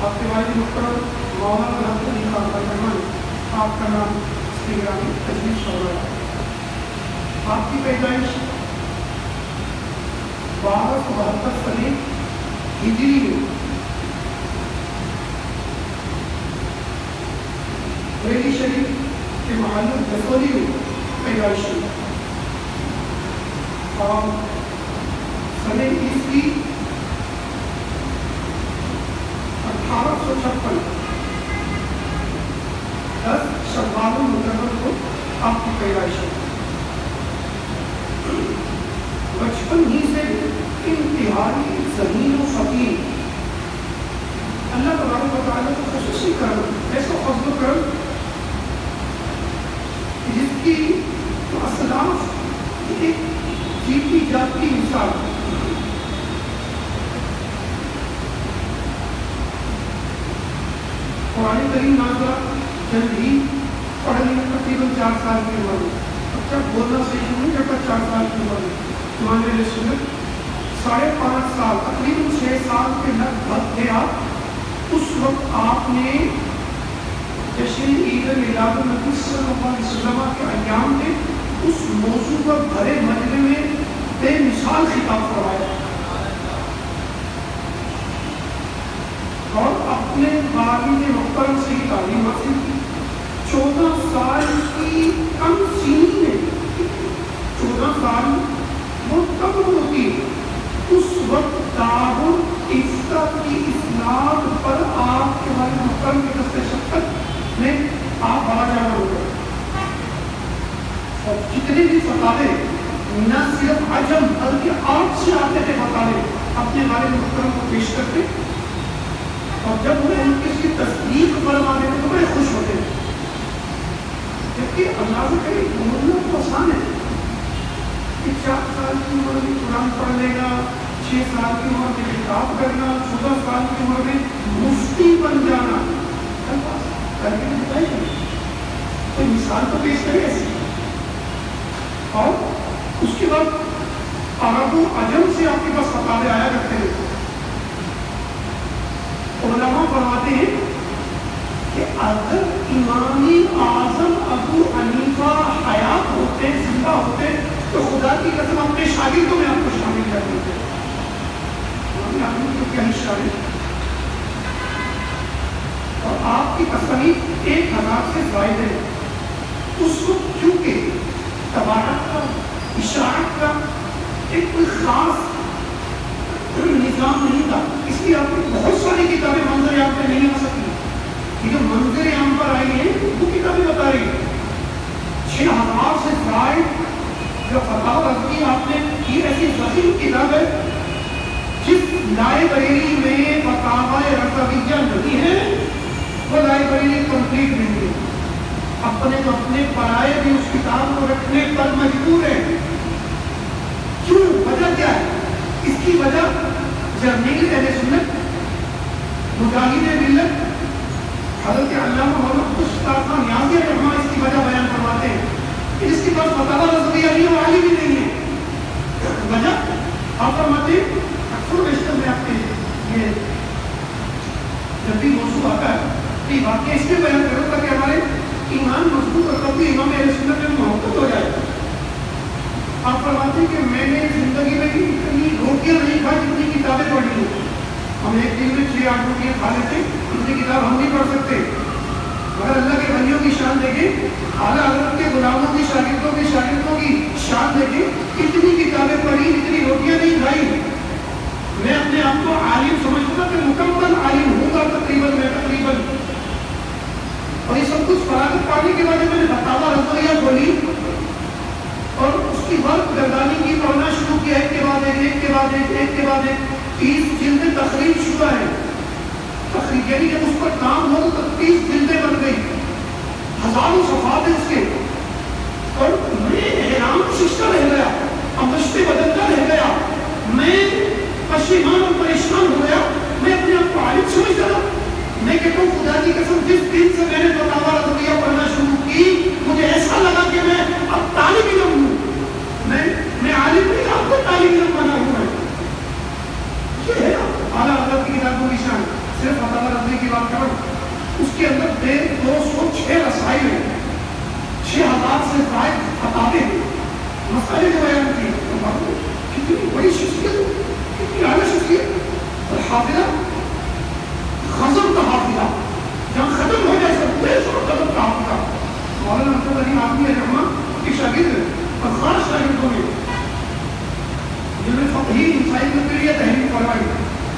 آپ کے والد محترم مولانا عبد العزیز فرمان، آپ کا نام گرامی تجویز ہو رہا ہے۔ آپ کی پیدائش 1272 سنے ہجری میں بریلی شریف کے محل جسولی میں پیدائش ہوئی اور سنے عیسوی 1856 10 شوال المکرم کو آپ کی پیدائش ہوئی۔ بچپن ہی سے انتہائی ذہین و فقیر، اللہ تبارک و تعالیٰ کو خصوصی کرم، ایسا فضل و کرم جس کی اسلاف ایک جیتی جاتی مثال۔ قرآن کریم نازلہ جلد ہی پڑھ لیا، تقریباً 4 سال کی عمر میں، اب تک بولنا صحیح نہیں کرتا 4 سال کی عمر میں۔ امام علیہ سنت 5.5 سال، تقریباً 6 سال کے لگ بھگ تھے آپ، اس وقت آپ نے جشن عید میلاد النبی صلی اللہ علیہ وسلم کے ایام میں اس موضوع پر بھرے مجمع میں بے مثال خطاب فرمایا اور اپنے والد محترم سے تعلیم حاصل کی۔ 14 سال کی کم سنی میں، 14 سال وہ کب ہوتی ہے، اس وقت دارالفتہ کی اسناد پر آپ کے والد محترم کے دست شفقت میں آپ بڑا جانا ہو گئے اور جتنے بھی فتاوے نہ صرف عجم بلکہ آپ سے آتے تھے فتاوے اپنے والد محترم کو پیش کرتے، اور جب وہ ان کی تصدیق فرما دیتے تو بڑے خوش ہوتے ہیں۔ جبکہ اللہ سے کہیں بولنا تو آسان ہے کہ 4 سال کی عمر میں قرآن پڑھ لے گا، 6 سال کی عمر میں کتاب کرنا، 14 سال کی عمر میں مفتی بن جانا، کر کے بتائیے کوئی مثال تو پیش کرے ایسی۔ اور اس کے بعد عرب و عجم سے آپ کے پاس فتاوے آیا کرتے ہیں۔ علماء فرماتے ہیں کہ اگر امام اعظم ابو حنیفہ حیات ہوتے، زندہ ہوتے، تو خدا کی قسم اپنے شاگردوں میں آپ کو شامل کر دیتے۔ کیا ہی شاگرد، اور آپ کی تصنیف 1000 سے زائد ہے۔ اس وقت چونکہ تبارک کا، اشاعت کا ایک کوئی خاص نظام نہیں تھا، اس لیے آپ کو بہت ساری کتابیں منظر عام پہ نہیں آ سکتی۔ یہ جو منظر عام پر آئی ہیں وہ کتابیں بتا رہی ہیں 6000 سے زائد جو فتاوی رضوی آپ نے کی، ایسی ضخیم کتاب ہے جس لائبریری میں فتاوی رضویہ نہیں ہے وہ لائبریری کمپلیٹ نہیں ہے۔ اپنے پرائے بھی اس کتاب کو رکھنے پر مجبور ہے۔ کیوں؟ وجہ کیا ہے؟ اس کی وجہ جرنیل اہل سنت مجاہد ملت حضرت علامہ مولانا مشتاق خان نیازی رحمہ اس کی وجہ بیان فرماتے ہیں کہ اس کے پاس فتاوی رضویہ نہیں ہے، عالی بھی نہیں ہے۔ وجہ آپ فرماتے ہیں اکثر بیشتر میں آپ کے یہ جب بھی موضوع آتا ہے تو یہ واقعہ اس میں بیان کروں تاکہ ہمارے ایمان مضبوط اور تب بھی امام اہل سنت میں محبت ہو جائے۔ آپ فرماتے ہیں کہ میں نے زندگی میں اتنی روٹیاں نہیں کھائی جتنی کتابیں پڑھی ہیں۔ ہم ایک دن میں 6-8 روٹیاں کھا لیتے، اتنی کتاب ہم نہیں پڑھ سکتے، مگر اللہ کے بندیوں کی شان دیکھیں، اعلیٰ حضرت کے غلاموں کی شاگردوں کی شان دیکھیں، اتنی کتابیں پڑھی، اتنی روٹیاں نہیں کھائی۔ میں اپنے آپ کو عالم سمجھتا کہ مکمل عالم ہوں گا تقریباً، اور یہ سب کچھ فراغت پانے کے بعد میں نے فتاوی رضویہ کھولی اور اس کی وقت گردانی کی، پڑھنا شروع کیا، ایک کے بعد ایک 30 جلدیں تخریج شدہ ہے۔ تخریج یعنی جب اس پر کام ہو تو 30 جلدیں بن گئی، ہزاروں صفحات ہیں اس کے، اور میں حیران ششتہ رہ گیا، مشتے بدلتا رہ گیا، میں پشیمان اور پریشان ہو گیا، میں اپنے آپ کو عالم سمجھ گیا۔ میں کہتا ہوں خدا کی قسم جس دن سے میں نے فتاوی رضویہ پڑھنا شروع کی مجھے ایسا لگا کہ میں اب طالب علم ہوں، میں عالم نہیں، آپ کو طالب علم بنا ہوں۔ یہ ہے اعلیٰ حضرت کی کتابوں کی شان، صرف فتاوی رضویہ اس کے اندر 206 رسائل ہیں، 6000 سے زائد خطابیں ہیں، مسائل جو بیان کیے. کتنی بڑی شخصیت، کتنی اعلیٰ شخصیت. اور حافظہ خزم کا حافظہ، جہاں ختم ہو جائے سب خزم کا حافظہ. مولانا محمد علی عالمی رحمہ کے شاگرد اور خاص شاگردوں میں جنہوں نے فقہی مسائل کے لیے تحریر فرمائی،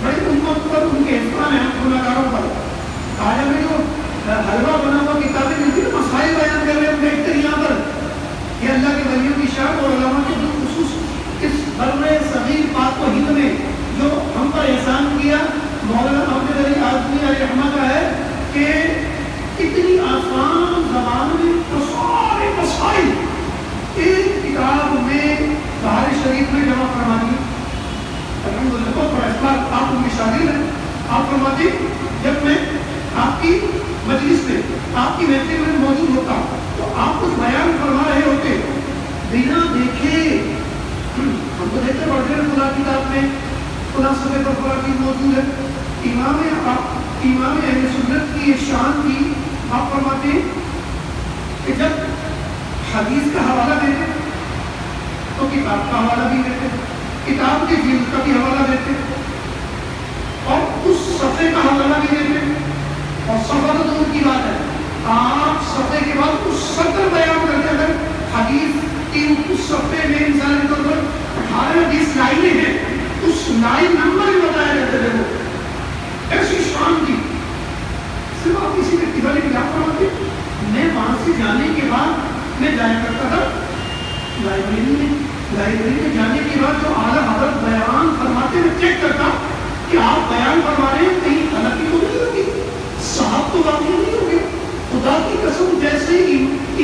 بڑی امت پر ان کے احسان ہیں گناہگاروں پر. آج ہمیں جو حلوہ بنا ہوا کتابیں ملتی ہیں، مسائل بیان کر رہے ہیں، ہم دیکھتے ہیں یہاں پر یہ اللہ کے ولیوں کی شان اور علماء کے خصوص اس بر صغیر پاک و ہند میں جو ہم پر احسان کیا مولانا محمد علی عالمی رحمہ کا ہے کہ اتنی آسان زبان میں سارے مسائل ایک کتاب میں بہار شریف میں جمع فرما دی. الحمدللہ بہت بڑا اس بار آپ ان کے شاگرد ہیں. آپ فرماتے جب میں آپ کی مجلس میں آپ کی محفل میں موجود ہوتا تو آپ کچھ بیان فرما رہے ہوتے بنا دیکھے، ہم تو دیکھتے پڑھتے ہیں خدا کتاب میں خدا صفحے پر خدا کی موجود ہے. امام اہل سنت کی شان کی آپ فرماتے ہیں کہ جب حدیث کا حوالہ دیتے تو کتاب کا حوالہ بھی دیتے، کتاب کے جلد کا بھی حوالہ دیتے اور اس صفحے کا حوالہ بھی دیتے. اور صفحہ تو دور کی بات ہے، آپ صفحے کے بعد اس سطر بیان کرتے. اگر حدیث کی اس صفحے میں مثال کے طور پر 18 20 لائنیں ہیں، اس لائن نمبر بھی بتایا جاتے تھے. وہ ایسی شان کی صرف آپ کسی ویکتی والے کی آپ فرماتے. میں وہاں سے جانے کے بعد میں جایا کرتا تھا لائبریری میں جانے کے بعد جو اعلیٰ حضرت بیان فرماتے میں چیک کرتا کہ آپ بیان فرما رہے ہیں کہیں غلطی تو نہیں ہوگی، صاحب تو واقعی نہیں ہوگی. خدا کی قسم جیسے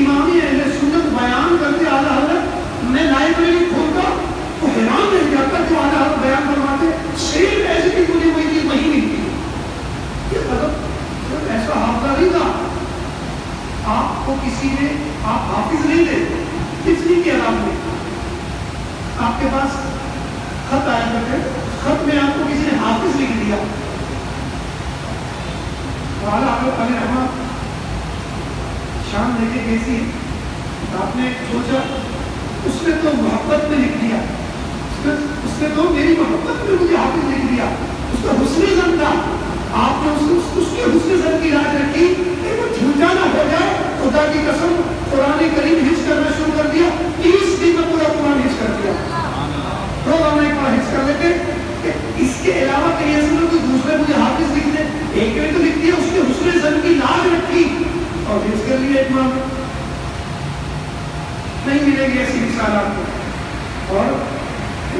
امام اہل سنت بیان کرتے اعلیٰ حضرت، میں لائبریری کھولتا تو حیران رہ جاتا جو اعلیٰ حضرت بیان فرماتے سیم ایسے بھی مجھے وہی چیز وہی ملتی. یہ مطلب ایسا حافظہ نہیں تھا. آپ کو کسی نے آپ حافظ نہیں تھے، کسی کے علاوہ میں آپ کے پاس خط آیا کرتے، خط میں آپ کو کسی نے حافظ لکھ دیا. اعلیٰ حضرت علیہ رحمت شان دیکھے کیسی ہے. آپ نے سوچا اس نے تو محبت میں لکھ دیا، اس نے تو میری محبت میں مجھے حافظ لکھ دیا. اس کا حسن زن تھا، آپ نے اس کے حسن زن کی راج رکھی کہ وہ جھوٹا نہ ہو جائے. خدا کی قسم قرآن کریم حفظ کرنا شروع کر دیا. 30 دن میں پورا قرآن حفظ کر دیا. روزانہ ایک بار حفظ کر لیتے کہ اس کے علاوہ کہیں ایسے میں کوئی دوسرے مجھے حافظ لکھ دے. ایک نے تو لکھ دیا، اس کے حسن زن کی لاج رکھی اور حفظ کر لیا. ایک ماہ نہیں ملے گی ایسی مثال آپ کو. اور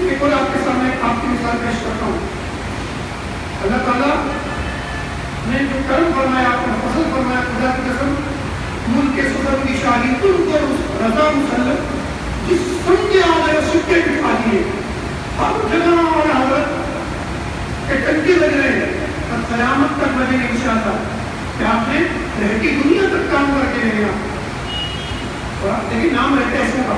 ایک اور آپ کے سامنے آپ کی مثال پیش کرتا ہوں. اللہ تعالیٰ نے جو کرم فرمایا، آپ کو فضل فرمایا، خدا کی قسم ملک کے صدر کی شاہی تم کو رضا مسلم جس سن کے آ گئے سکے بٹھا دیے. ہر جگہ اور حضرت کے ٹنکے لگ رہے ہیں اور قیامت تک لگے ان شاء اللہ کہ آپ نے رہتی دنیا تک کام کر کے رہے. لیکن نام رہتے ایسے کا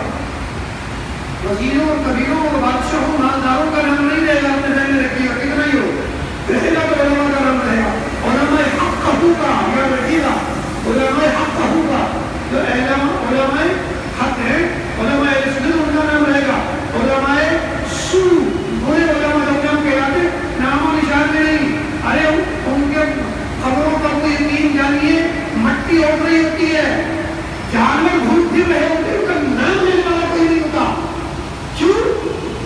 وزیروں اور کبیروں اور بادشاہوں مالداروں کا نام نہیں رہے گا. اپنے ذہن میں رکھیے گا، کتنا ہی ہو رہے گا تو علماء کا نام رہے گا. علماء حق کا ہوگا، یاد رکھیے گا. علماء حق کا ہوگا جو علماء حق ہے، علماء سنت ان کا نام رہے گا. علماء سو برے علماء جب نام کہلاتے نام و نشان میں نہیں. ارے ان کے خبروں پر کوئی یقین جانیے مٹی اڑ رہی ہوتی ہے، جانور گھوم پھر رہے ہوتے، ان کا نام لینے والا کوئی نہیں ہوتا. کیوں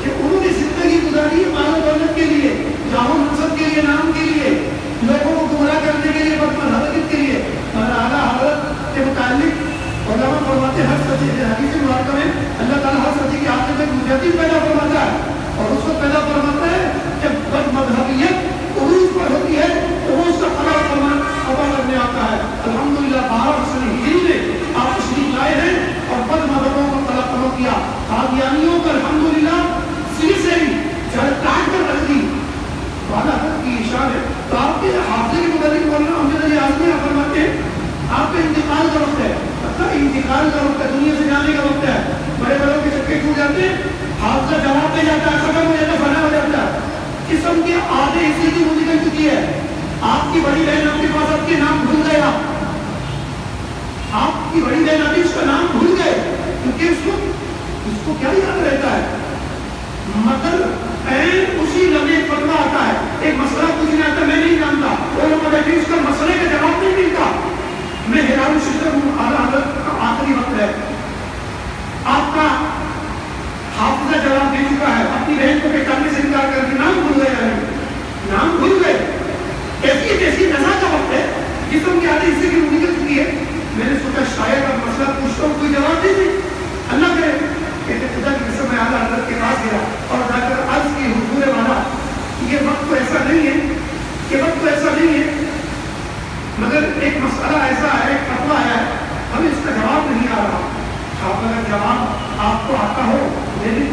کہ انہوں نے زندگی گزاری ہے مال و دولت کے لیے، جاہو منصب کے لیے، نام کے لیے، لوگوں کو گمراہ کرنے کے لیے، بدمذہبیت کے لیے. اور اعلیٰ حضرت کے متعلق علماء فرماتے ہیں ہر سچے حدیث مبارکہ میں اللہ تعالیٰ ہر سچے کی آخر میں مجدد پیدا فرماتا ہے. اور اس وقت پیدا فرماتا ہے جب بدمذہبیت عروج پر ہوتی ہے تو وہ اس کا قرار فرمان ادا کرنے آتا ہے. الحمدللہ 12 سن ہجری میں آپ تشریف لائے ہیں اور بدمذہبوں کو طلب فرما کیا. قادیانیوں کو الحمدللہ سری سے ہی کاٹ کر رکھ دی. اعلیٰ حضرت کی اشارہ ہے. تو آپ کے حافظے کے متعلق مولانا محمد علی عالمی فرماتے ہیں آپ کا انتقال کا وقت ہے. انتقال کا وقت ہے، دنیا سے جانے کا وقت ہے. بڑے بڑوں کے چکے ٹوٹ جاتے ہیں، حافظہ جواب دے جاتا ہے، ختم ہو جاتا ہے، فنا ہو جاتا ہے. قسم کے آدھے حصے کی وہ نکل چکی ہے. آپ کی بڑی بہن آپ کے پاس آپ کے نام بھول گیا، کہ اس کو کیا یاد رہتا ہے؟ مگر اسی لمحے فتویٰ آتا ہے، ایک مسئلہ پوچھنے آتا ہے، میں نہیں جانتا، وہ لوگ کہتے ہیں اس کا مسئلے کا جواب نہیں ملتا، میں حیران شدت ہوں، اعلیٰ حضرت کا آخری وقت ہے، آپ کا حافظہ جواب دے چکا ہے، اپنی بہن کو پہچاننے سے انکار کر کے نام بھول گئے، نام بھول گئے، ایسی نزا کا وقت ہے جسم کے آدھے حصے کی روح نکل چکی ہے، میں نے سوچا شاید اب مسئلہ پوچھتا ہوں کوئی جواب دے دے، اللہ کرے کہتے خدا کی قسم میں اعلیٰ حضرت کے پاس گیا اور جا کر عرض کی حضور والا یہ وقت تو ایسا نہیں ہے، یہ وقت تو ایسا نہیں ہے، مگر ایک مسئلہ ایسا ہے، ایک فتویٰ ہے، ہمیں اس کا جواب نہیں آ رہا، آپ اگر جواب آپ کو آتا ہو دے دیں۔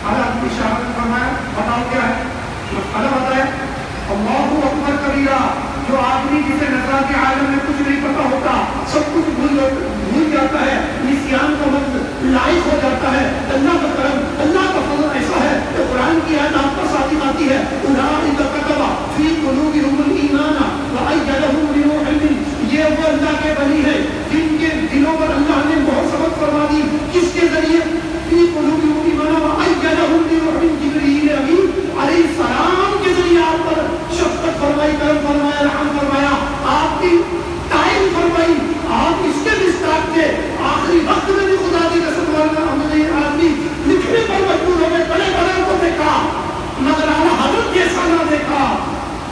اعلیٰ حضرت نے اشارہ فرمایا بتاؤ کیا ہے؟ مسئلہ بتایا، اللہ اکبر کبیرہ، جو آدمی جسے نظر کے عالم میں کچھ نہیں پتا ہوتا، سب کچھ بھول جاتا ہے، نسیان کا وقت لائق ہو جاتا ہے، اللہ کا کرم، اللہ کا فضل ایسا ہے کہ قرآن کی آیت آپ پر صادق آتی ہے، اولئک کتب فی قلوبہم الایمان وأیدہم بروح منہ، یہ وہ اللہ کے بنی ہے جن کے دلوں پر اللہ نے بہت سبق فرما دی، کس کے ذریعے؟ فی قلوبہم الایمان وأیدہم بروح من، جبریل امین علیہ السلام کے ذریعے آپ پر شفقت فرمائی، کرم فرمایا، رحم فرمایا، آپ کی تعین فرمائی، آپ اس کے مستحق تھے، آخری وقت میں بھی خدا کی قسم آدمی لکھنے پر مجبور ہو گئے، بڑے بڑے کو دیکھا مگر اعلیٰ حضرت جیسا نہ دیکھا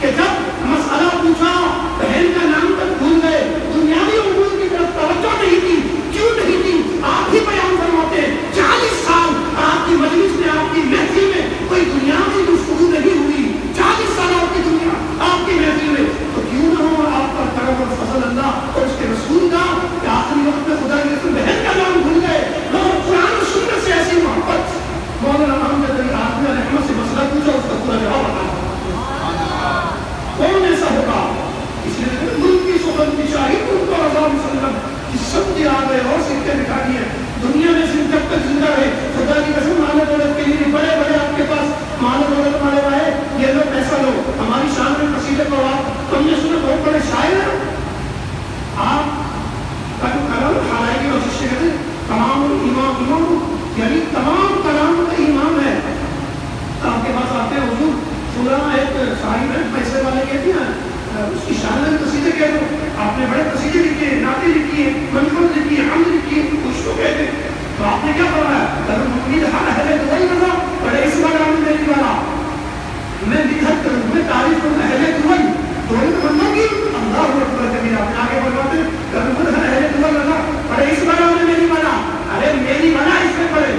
کہ جب مسئلہ پوچھا بہن کا نام تک بھول گئے، دنیاوی امور کی طرف توجہ نہیں تھی، کیوں نہیں تھی؟ آپ ہی بیان فرماتے 40 سال آپ کی مجلس میں، آپ کی محفل میں کوئی دنیاوی گفتگو نہیں ہوئی، 40 سال آپ کی دنیا آپ کی محفل میں، تو کیوں نہ ہو آپ پر کرم اور فضل اللہ اور اس کے رسول کا کہ آخری وقت میں خدا کی رسول بہن کا نام بھول گئے، مگر قرآن و سنت سے ایسی محبت، مولانا محمد علی آدمی رحمت سے مسئلہ پوچھا، اس کا پورا جواب بتایا، کون ایسا ہوگا؟ اس لیے ملک کی سخن کی شاہد ان کو رضا وسلم کی سب کی آ گئے اور سکتے دکھا دیے، دنیا میں صرف جب تک زندہ رہے خدا کی قسم مال و دولت کے لیے بڑے بڑے آپ کے پاس مال و دولت والے آئے، یہ لو پیسہ لو، ہماری شان میں قصیدے کو آپ، ہم نے سنا بہت بڑے شاعر ہیں آپ کا جو کلام خالائے کی کوشش کرتے تمام ایمان، یعنی تمام کلام کا ایمان ہے، آپ کے پاس آتے ہیں حضور فلاں ایک صاحب ہے پیسے والے کہتے ہیں اس کی شان میں قصیدے کہہ دو، آپ نے بڑے قصیدے لکھے، نعتیں لکھی ہیں، منظومات لکھی ہیں، حمد لکھی ہیں، کچھ تو کہتے ہیں، تو آپ نے کیا فرمایا؟ اگر مقید اہل دعائی بنا بڑے اس بڑا دینے والا، میں بدعت کروں، میں تعریف کروں اہل دعائی، دعائی تو بننا کی اللہ اکبر کبیرہ، آپ نے آگے بڑھواتے ہیں اہل دعائی بنا بڑے اس بڑا نے میری بنا، ارے میری بنا اس میں پڑے،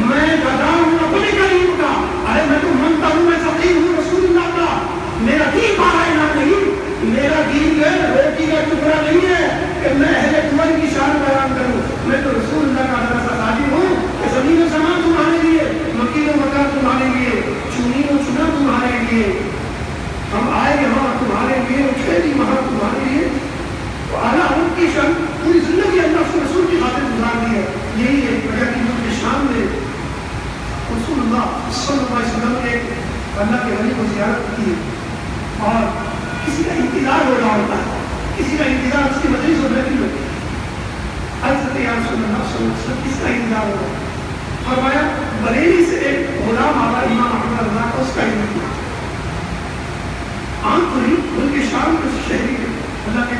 میں گدا ہوں اپنے کریم کا، ارے میں تو منتا ہوں، میں فقیر ہوں رسول اللہ کا، میرا دین پارا نہ نہیں، میرا دین روٹی کا ٹکڑا نہیں ہے کہ میں اہل دعائی کی شان بیان کروں، میں تو رسول اللہ کا مدرسہ صادق ہوں کہ زمین و زمان تمہارے لیے، مکین و مکان تمہارے لیے، چونی و چنا تمہارے لیے، ہم آئے یہاں تمہارے لیے، کھیلی وہاں تمہارے لیے، تو اعلیٰ حضرت کی شان پوری زندگی اللہ کے رسول کی خاطر گزار دی ہے، یہی ایک وجہ کی مجھ کے شان میں رسول اللہ صلی اللہ علیہ وسلم نے اللہ کے ولی کو زیارت کی اور کسی کا انتظار ہو رہا ہوتا ہے، کسی کا انتظار اس کی مجلس اور محفل میں، حضرت یا رسول اللہ صلی اللہ علیہ وسلم کس کا انتظار ہو رہا ہے؟ فرمایا بریلی سے ایک غلام آتا امام احمد رضا کا، اس کا انتظار آنکھ کھلی، ان کے شام کے شہری کے اللہ کے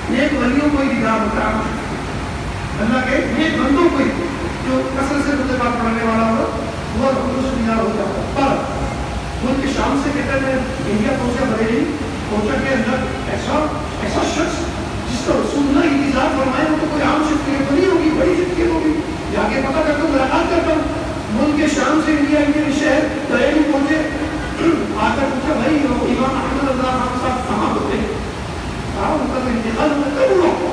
نیک ولیوں کو ہی دیدار ہوتا ہے، اللہ کے نیک بندوں کو ہی جو کثرت سے خطبات پڑھنے والا ہو وہ خصوص دیدار ہو جاتا ہے، پر ان کے شام سے کہتے ہیں انڈیا پہنچا بریلی، پہنچا کے اندر ایسا شخص جس کا رسول اللہ انتظار فرمائے وہ تو کوئی عام شخصیت نہیں ہوگی، بڑی شخصیت ہوگی، جا کے پتہ کرتا ہوں، ملاقات کرتا ہوں، ملک کے شام سے انڈیا شہر بریلی پہنچے، آ کر پوچھا بھائی امام احمد رضا خان صاحب کہاں ہوتے ہیں؟ کہا ان کا تو انتقال کب ہوا؟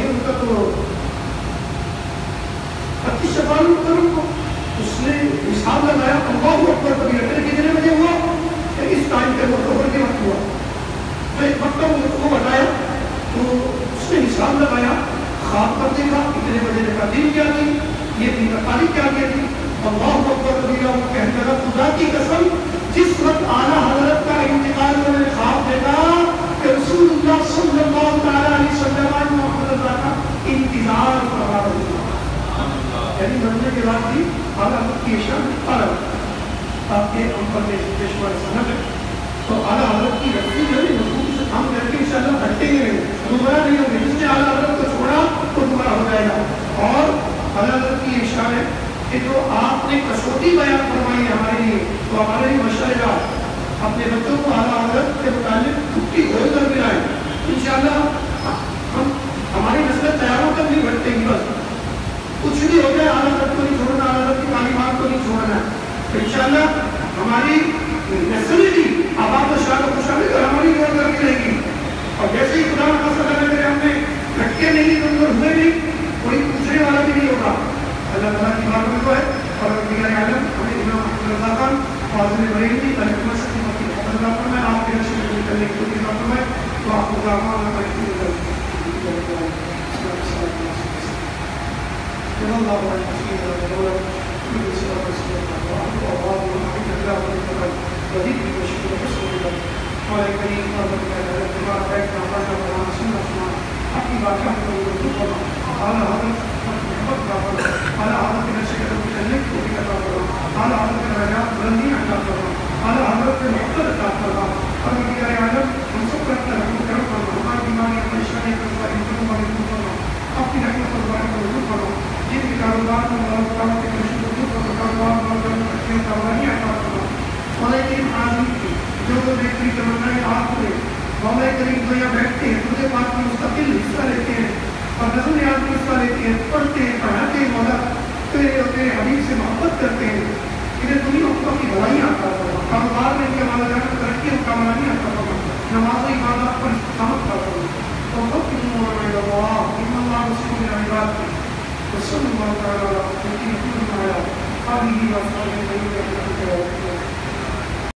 ان کا تو 25 شوال کروں کو اس نے حساب لگایا، اللہ اکبر کبیرہ، کتنے بجے ہوا؟ اس ٹائم پہ وہ ظہر کے وقت ہوا، تو ایک وقت کو بتایا تو اس نے حساب لگایا، خواب کر دیکھا کتنے بجے کا دن کیا تھی، یہ دن کا تاریخ کیا تھی، اللہ اکبر کبیرہ، وہ کہنے لگا خدا کی قسم جس وقت اعلیٰ حضرت کا انتقال میں نے خواب دیکھا کہ رسول اللہ صلی اللہ علیہ وسلم محمد رضا کا انتظار کر رہا کہ جو آپ نے کسوٹی بیان فرمائی ہے ہمارے لیے، تو ہمارے لیے مشورہ اپنے بچوں کو اعلیٰ حضرت کے متعلق چھٹی ہو کر ملائیں. انشاءاللہ ہم ہماری نسل تیاروں تک نہیں بڑھتے گی، بس کچھ بھی ہو جائے اعلیٰ حضرت کو نہیں چھوڑنا، اعلیٰ حضرت کی تعلیمات کو نہیں چھوڑنا. تو انشاءاللہ ہماری نسل بھی آباد و شاد و خوشحالی اور ہماری دعا کرتی رہے گی. اور جیسے ہی خدا نہ کرے ہم نے رکھے نہیں کمزور ہوئے نہیں، کوئی پوچھنے والا بھی نہیں ہوگا. اللہ تعالیٰ کی بات میں تو ہے. اور دیگر عالم ہمیں امام محمد رضا خان فاضل بریلوی حکمت سے میں آپ کے نشے میں نکلنے کی کوشش کرتا ہوں. تو آپ کو دعوان اپنی بادشاہ اعلیٰ حضرت کے نشے قدم کی چلنے کی کوشش کرتا ہوں. اعلیٰ حضرت کے درجات بلندی عطا فرما، اعلیٰ حضرت سے محبت عطا فرما. اور دیگر عالم ہم سب پر اپنا رحم کرم فرما، ہماری بیماری پریشانی اپنی رحمت اور برکت کو دور کرو. جن کے کاروبار میں اللہ تعالیٰ کے نشے کو دور کرو، کاروبار عطا فرما. مولا کریم حاضر کی جو بہتری تمنائیں آپ کو دے. مولا کریم جو یہاں بیٹھتے ہیں تجھے پاک میں مستقل حصہ لیتے ہیں اور نظر نیاز میں حصہ لیتے ہیں، پڑھتے ہیں، پڑھاتے ہیں، مولا تیرے اور تیرے حبیب سے محبت کرتے ہیں. انہیں دنیا حقوق کی بھلائیاں عطا فرما، کاروبار میں ان کے مالا جانے ترقی اور کامرانی عطا فرما، نماز و عبادات پر استقامت عطا فرما. توکلوا علی اللہ ان اللہ بصیر بالعباد. وصلی اللہ تعالی علی محمد وعلی آلہ وصحبہ اجمعین.